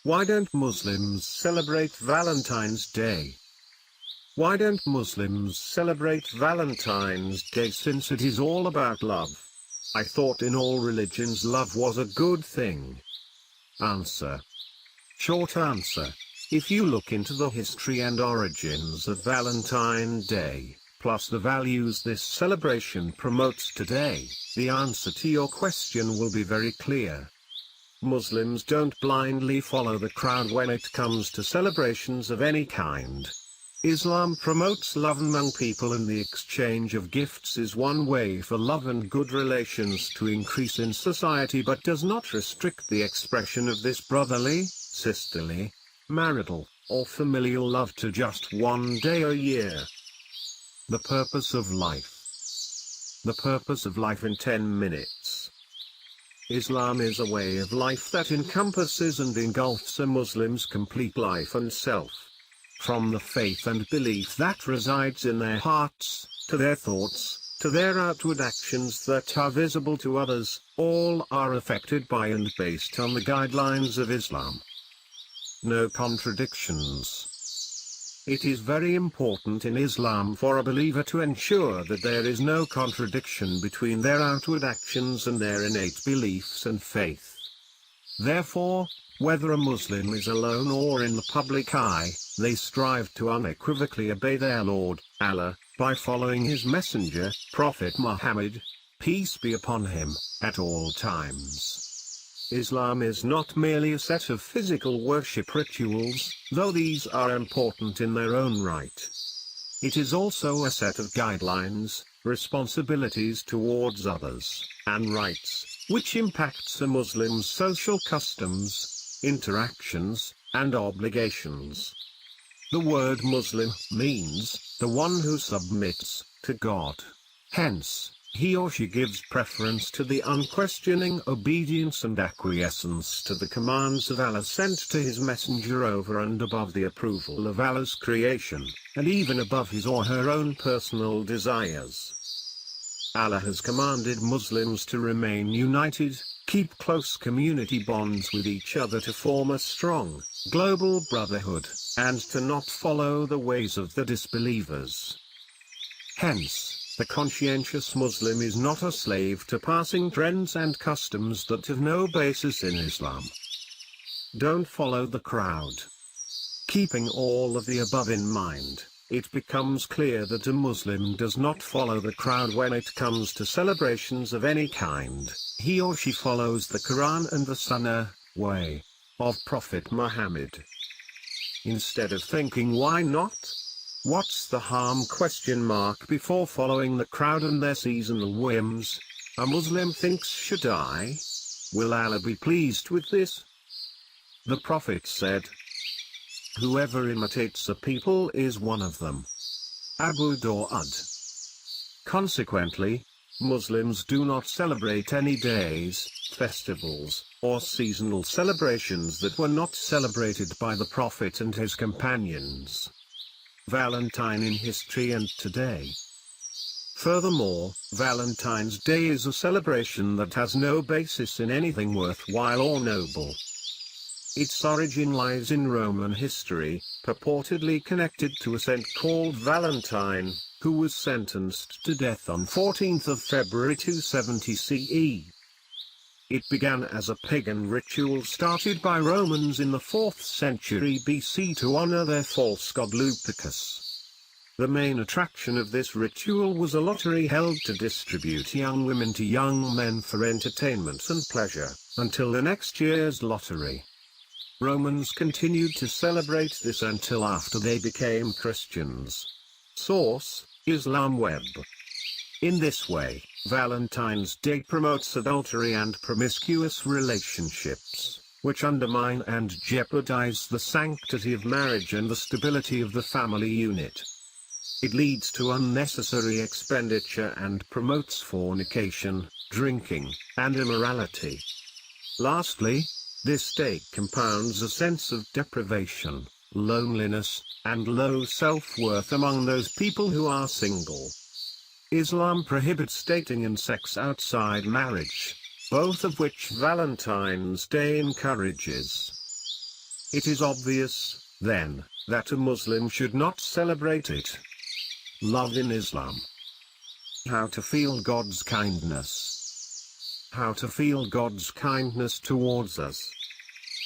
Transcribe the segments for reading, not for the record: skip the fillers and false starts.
Why don't Muslims celebrate Valentine's Day? Why don't Muslims celebrate Valentine's Day since it is all about love? I thought in all religions love was a good thing. Answer. Short answer. If you look into the history and origins of Valentine's Day, plus the values this celebration promotes today, the answer to your question will be very clear. Muslims don't blindly follow the crowd when it comes to celebrations of any kind. Islam promotes love among people, and the exchange of gifts is one way for love and good relations to increase in society, but does not restrict the expression of this brotherly, sisterly, marital, or familial love to just one day a year. The purpose of life. The purpose of life in 10 minutes. Islam is a way of life that encompasses and engulfs a Muslim's complete life and self. From the faith and belief that resides in their hearts, to their thoughts, to their outward actions that are visible to others, all are affected by and based on the guidelines of Islam. No contradictions. It is very important in Islam for a believer to ensure that there is no contradiction between their outward actions and their innate beliefs and faith. Therefore, whether a Muslim is alone or in the public eye, they strive to unequivocally obey their Lord, Allah, by following His Messenger, Prophet Muhammad, peace be upon him, at all times. Islam is not merely a set of physical worship rituals, though these are important in their own right. It is also a set of guidelines, responsibilities towards others, and rights, which impacts a Muslim's social customs, interactions, and obligations. The word Muslim means the one who submits to God. Hence, he or she gives preference to the unquestioning obedience and acquiescence to the commands of Allah sent to His Messenger over and above the approval of Allah's creation, and even above his or her own personal desires. Allah has commanded Muslims to remain united, keep close community bonds with each other to form a strong, global brotherhood, and to not follow the ways of the disbelievers. Hence, the conscientious Muslim is not a slave to passing trends and customs that have no basis in Islam. Don't follow the crowd. Keeping all of the above in mind, it becomes clear that a Muslim does not follow the crowd when it comes to celebrations of any kind. He or she follows the Quran and the Sunnah way of Prophet Muhammad. Instead of thinking why not? What's the harm before following the crowd and their seasonal whims, a Muslim thinks should I? Will Allah be pleased with this? The Prophet said, whoever imitates a people is one of them. Abu Dawud. Consequently, Muslims do not celebrate any days, festivals, or seasonal celebrations that were not celebrated by the Prophet and his companions. Valentine in history and today. Furthermore, Valentine's Day is a celebration that has no basis in anything worthwhile or noble. Its origin lies in Roman history, purportedly connected to a saint called Valentine, who was sentenced to death on 14th of February 270 CE. It began as a pagan ritual started by Romans in the 4th century BC to honor their false god Lupercus. The main attraction of this ritual was a lottery held to distribute young women to young men for entertainment and pleasure, until the next year's lottery. Romans continued to celebrate this until after they became Christians. Source: Islam Web. In this way, Valentine's Day promotes adultery and promiscuous relationships, which undermine and jeopardize the sanctity of marriage and the stability of the family unit. It leads to unnecessary expenditure and promotes fornication, drinking, and immorality. Lastly, this day compounds a sense of deprivation, loneliness, and low self-worth among those people who are single. Islam prohibits dating and sex outside marriage, both of which Valentine's Day encourages. It is obvious, then, that a Muslim should not celebrate it. Love in Islam. How to feel God's kindness. How to feel God's kindness towards us.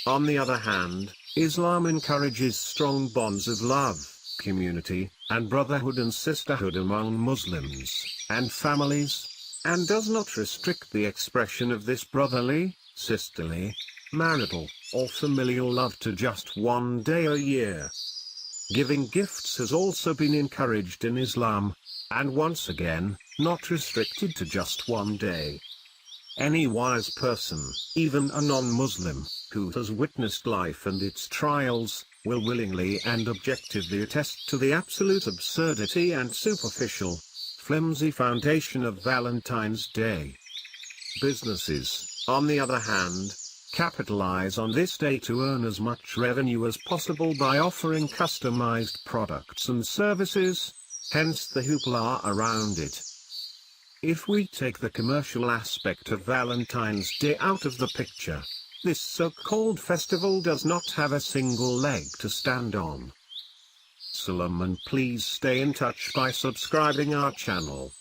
On the other hand, Islam encourages strong bonds of love, community, and brotherhood and sisterhood among Muslims and families, and does not restrict the expression of this brotherly, sisterly, marital, or familial love to just one day a year. Giving gifts has also been encouraged in Islam, and once again, not restricted to just one day. Any wise person, even a non-Muslim, who has witnessed life and its trials, will willingly and objectively attest to the absolute absurdity and superficial, flimsy foundation of Valentine's Day. Businesses, on the other hand, capitalize on this day to earn as much revenue as possible by offering customized products and services, hence the hoopla around it. If we take the commercial aspect of Valentine's Day out of the picture, this so-called festival does not have a single leg to stand on. Salam, and please stay in touch by subscribing our channel.